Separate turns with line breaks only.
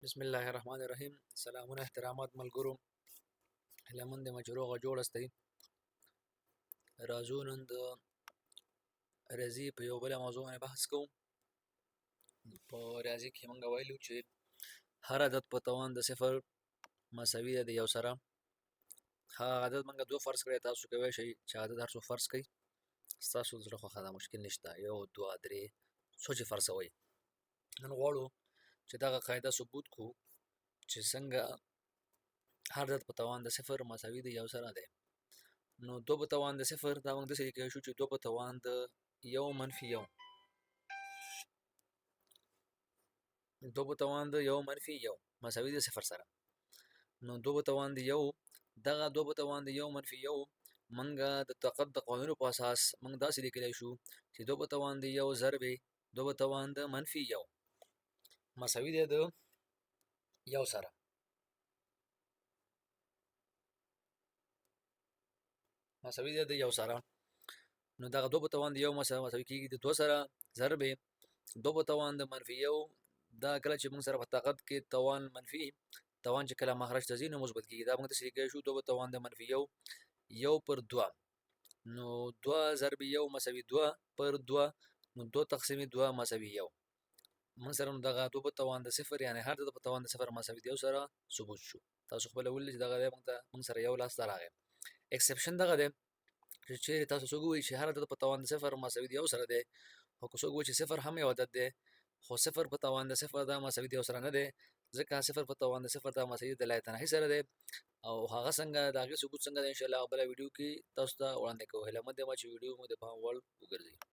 بسم الله الرحمن الرحیم. سلامونه احترامات ملګرو، هیله د مجروغه جوړ استئ. راځو نن د ریاضي په یو بله موضوع باندې بحث کوو. په ریاضي کې موږ ویلو چې هر عدد په توان د صفر مساوي ده د یو سره. هغه عدد موږ دوه فرض کړی، تاسو کولی شئ چې عدد هر څو فرض کړئ، ستاسو د زړه خوښه ده، مشکل نشته، یو دوه درې څو چې فرضوئ. نن غواړو چې دغه قاعده ثبوت کړو چې څنګه هر عدد په توان د صفر مساوي د یو سره دی. نو دو په توان د صفر دا موږ داسې لیکلی شو چې دو په توان د یو منفي یو، دو په توان د یو منفي یو مساوي د صفر سره. نو دو په توان د یو، دغه دو په توان د یو منفي یو موږ د طاقت د قوانینو په اساس موږ داسې لیکلی شو چې دو په توان د یو ضرب دو په توان د منفي یو مساوي دی د یو سره. مساوي دی د یو سره. نو دغه دو په توان د یو مساوي کېږي د دو سره ضرب دو په توان د منفي یو. دا کله چې موږ سره په طاقت کې توان منفي توان چې کله مخرج ته ځي نو مثبت کېږي. دا موږ داسې لیکلی شو دو په توان د منفي یو یو پر دوه. نو دوه ضرب یو مساوي دوه پر دوه، نو دو تقسیم دوه مساوي یو. موږ سره نو دغه دو په توان د صفر یعنې هر عدد په توان د صفر مساوي د یو سره ثبوت شو. تاسو خپله ولیدل چې دغه دی موږ سره یو لاس ته راغی. اکسپشن دغه دی چې چیرې تاسو څوک ووایي چې هر عدد په توان د صفر مساوي د یو سره دی، خو که څوک ووایي چې صفر هم یو عدد دی خو صفر په توان د صفر دا مساوي د یو سره نه دی، ځکه صفر په توان د صفر دا مساوي د لایې تناهي سره دی. او هغه څنګه د هغې ثبوت څنګه دی انشاءالله بله ویډیو کې تاسو ته وړاندې کوو. هیله مند یم چې ویډیو مو د پام وړ وګرځي.